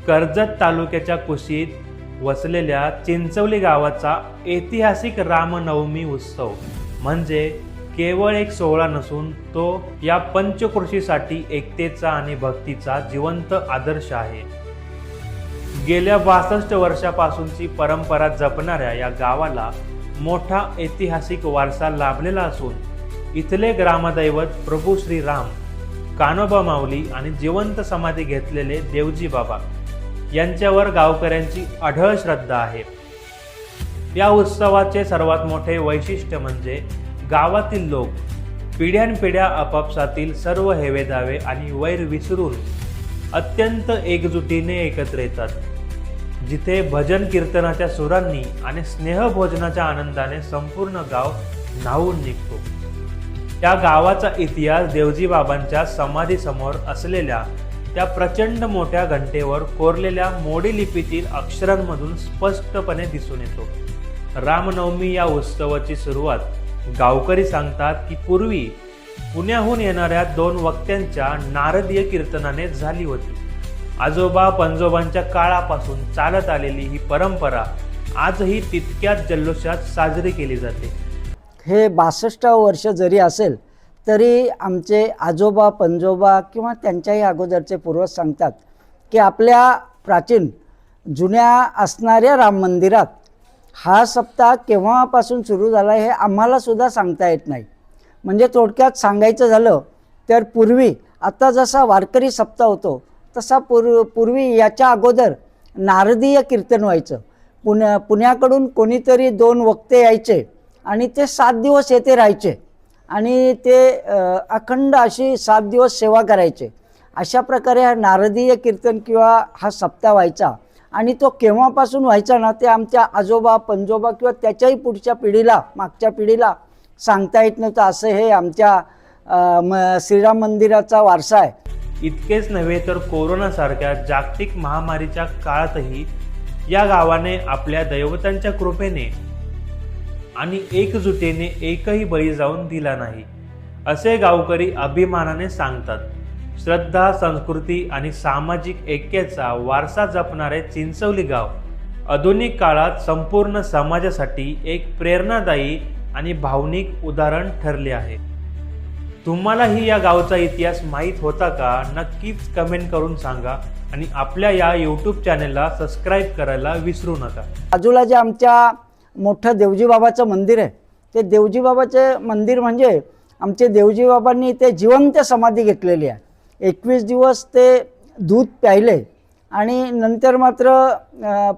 कर्जत तालुक्याच्या कुशीत वसलेल्या चिंचवली गावाचा ऐतिहासिक रामनवमी उत्सव म्हणजे केवळ एक सोहळा नसून तो या पंचक्रोशीसाठी एकतेचा आणि भक्तीचा जिवंत आदर्श आहे। गेल्या 62 वर्षापासूनची परंपरा जपणाऱ्या या गावाला मोठा ऐतिहासिक वारसा लाभलेला असून इथले ग्रामदैवत प्रभू श्री राम, कान्होबा माऊली आणि जिवंत समाधी घेतलेले देवजी बाबा यांच्यावर गावकऱ्यांची अढळ श्रद्धा आहे। या उत्सवाचे सर्वात मोठे वैशिष्ट्य म्हणजे गावातील लोक पिढ्यानपिढ्या आपापसातील सर्व हेवेदावे आणि वैर विसरून अत्यंत एकजुटीने एकत्र येतात। जिथे भजन कीर्तनाच्या सुरांनी आणि स्नेहभोजनाच्या आनंदाने संपूर्ण गाव न्हावून निघतो। या गावाचा इतिहास देवजी बाबांच्या समाधीसमोर असलेल्या त्या प्रचंड मोठ्या घंटेवर कोरलेल्या मोडी लिपीतील अक्षरांमधून स्पष्टपणे दिसून येतो। रामनवमी या उत्सवाची सुरुवात गावकरी सांगतात की पूर्वी पुण्याहून येणाऱ्या 2 वक्त्यांच्या नारदीय कीर्तनाने झाली होती। आजोबा पंजोबांच्या काळापासून चालत आलेली ही परंपरा आजही तितक्याच जल्लोषात साजरी केली जाते। हे 62 वर्ष जरी असेल तरी आमचे आजोबा पंजोबा किंवा त्यांच्याही अगोदरचे पूर्वज सांगतात की आपल्या प्राचीन जुन्या असणाऱ्या राम मंदिरात हा सप्ताह केव्हापासून सुरू झाला हे आम्हाला सुद्धा सांगता येत नाही। म्हणजे थोडक्यात सांगायचं झालं तर पूर्वी आता जसा वारकरी सप्ताह होतो तसा पूर्वी याच्या अगोदर नारदीय कीर्तन व्हायचं। पुण्याकडून कोणीतरी 2 वक्ते यायचे आणि ते 7 दिवस येथे राहायचे आणि ते अखंड अशी 7 दिवस सेवा करायचे। अशा प्रकारे हा नारदीय कीर्तन किंवा हा सप्ताह व्हायचा आणि तो केव्हापासून व्हायचा ना ते आमच्या आजोबा पंजोबा किंवा त्याच्याही पुढच्या पिढीला मागच्या पिढीला सांगता येत नव्हतं। असं हे आमच्या श्रीराम मंदिराचा वारसा आहे। इतकेच नव्हे तर कोरोनासारख्या जागतिक महामारीच्या काळातही या गावाने आपल्या दैवतांच्या कृपेने आणि एकजुटीने एकही बळी जाऊन दिला नाही, असे गावकरी अभिमानाने सांगतात। श्रद्धा, संस्कृती आणि सामाजिक ऐक्याचा वारसा जपणारे चिंचवली गाव आधुनिक काळात संपूर्ण समाजासाठी एक प्रेरणादायी आणि भावनिक उदाहरण ठरले आहे। तुम्हालाही या गावचा इतिहास माहीत होता का? नक्कीच कमेंट करून सांगा आणि आपल्या या YouTube चॅनेलला सबस्क्राईब करायला विसरू नका। बाजूला जे आमच्या मोठं देवजी बाबाचं मंदिर आहे ते देवजी बाबाचे मंदिर म्हणजे आमचे देवजी बाबांनी ते जिवंत समाधी घेतलेली आहे। 21 दिवस ते दूध प्यायले आणि नंतर मात्र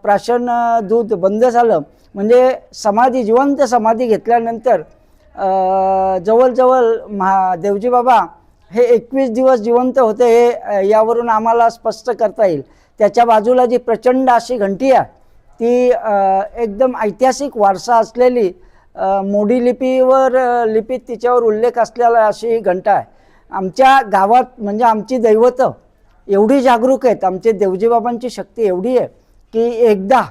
प्राशन दूध बंद झालं। म्हणजे समाधी जिवंत समाधी घेतल्यानंतर जवळजवळ देवजी बाबा हे 21 दिवस जिवंत होते हे यावरून आम्हाला स्पष्ट करता येईल। त्याच्या बाजूला जी प्रचंड अशी घंटी आहे ती एकदम ऐतिहासिक वारसा असलेली मोडी लिपीत तिच्यावर उल्लेख असलेला अशी ही घंटा आहे। आमच्या गावात म्हणजे आमची दैवतं एवढी जागरूक आहेत, आमचे देवजी बाबांची शक्ती एवढी आहे की एकदा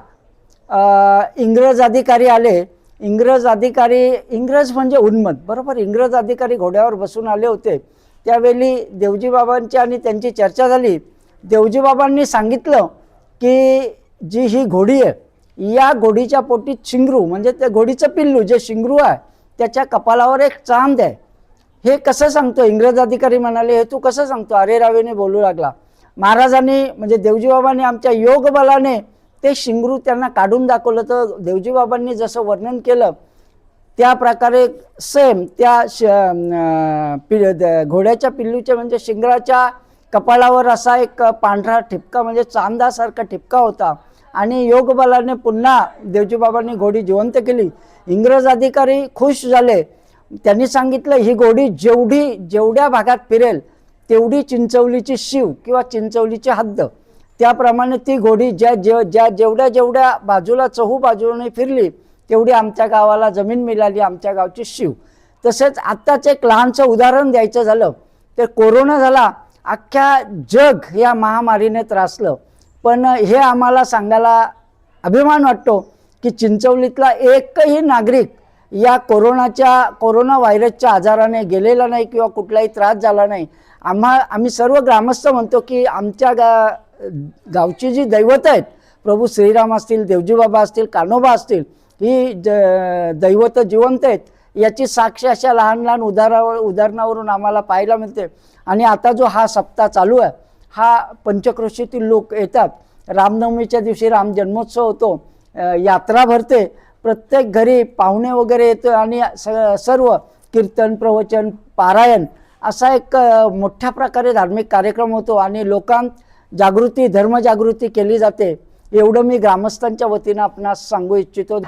इंग्रज अधिकारी आले। इंग्रज म्हणजे उन्मत्त, बरोबर, इंग्रज अधिकारी घोड्यावर बसून आले होते। त्यावेळी देवजी बाबांची आणि त्यांची चर्चा झाली। देवजी बाबांनी सांगितलं की जी ही घोडी आहे या घोडीच्या पोटी शिंगरू म्हणजे त्या घोडीचं पिल्लू जे शिंगरू आहे त्याच्या कपालावर एक चांद आहे। हे कसं सांगतो? इंग्रज अधिकारी म्हणाले, हे तू कसं सांगतो? अरे रावेने बोलू लागला। महाराजांनी म्हणजे देवजी बाबांनी आमच्या योग बलाने ते शिंगरू त्यांना काढून दाखवलं। तर देवजी बाबांनी जसं वर्णन केलं त्या प्रकारे सेम त्या घोड्याच्या पिल्लूच्या म्हणजे शिंगराच्या कपाळावर असा एक पांढरा ठिपका म्हणजे चांदासारखा ठिपका होता आणि योग बलाने पुन्हा देवजी बाबांनी घोडी जिवंत केली। इंग्रज अधिकारी खुश झाले। त्यांनी सांगितलं ही घोडी जेवढ्या भागात फिरेल तेवढी चिंचवलीची शिव किंवा चिंचवलीची हद्द, त्याप्रमाणे ती घोडी जेवढ्या बाजूला चहू बाजूने फिरली तेवढी आमच्या गावाला जमीन मिळाली, आमच्या गावची शिव। तसेच आत्ताच एक लहानसं उदाहरण द्यायचं झालं तर कोरोना झाला, अख्ख्या जग या महामारीने त्रासलं, पण हे आम्हाला सांगायला अभिमान वाटतो की चिंचवलीतला एकही नागरिक या कोरोना व्हायरसच्या आजाराने गेलेला नाही किंवा कुठलाही त्रास झाला नाही। आम्ही सर्व ग्रामस्थ म्हणतो की आमच्या गावची जी दैवत आहेत, प्रभू श्रीराम असतील, देवजी बाबा असतील, कान्होबा असतील, ही दैवत जिवंत आहेत याची साक्ष अशा लहान लहान उदाहरणावरून आम्हाला पाहायला मिळते. आणि आता जो हा सप्ताह चालू आहे, हा पंचक्रोशीतील लोक येतात. रामनवमीच्या दिवशी राम जन्मोत्सव होतो, यात्रा भरते, प्रत्येक घरी पाहुणे वगैरे येतो आणि सर्व कीर्तन, प्रवचन, पारायण असा एक मोठ्या प्रकारे धार्मिक कार्यक्रम होतो आणि लोकांत जागृती, धर्मजागृती केली जाते. एवढं मी ग्रामस्थांच्या वतीनं आपणास सांगू इच्छितो.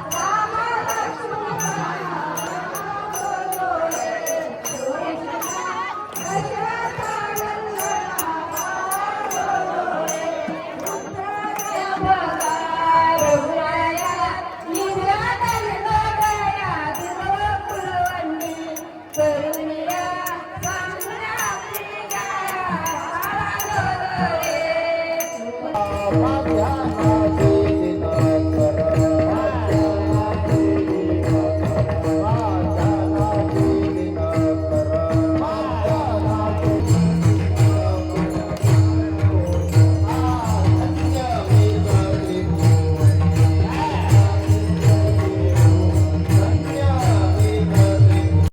Yeah.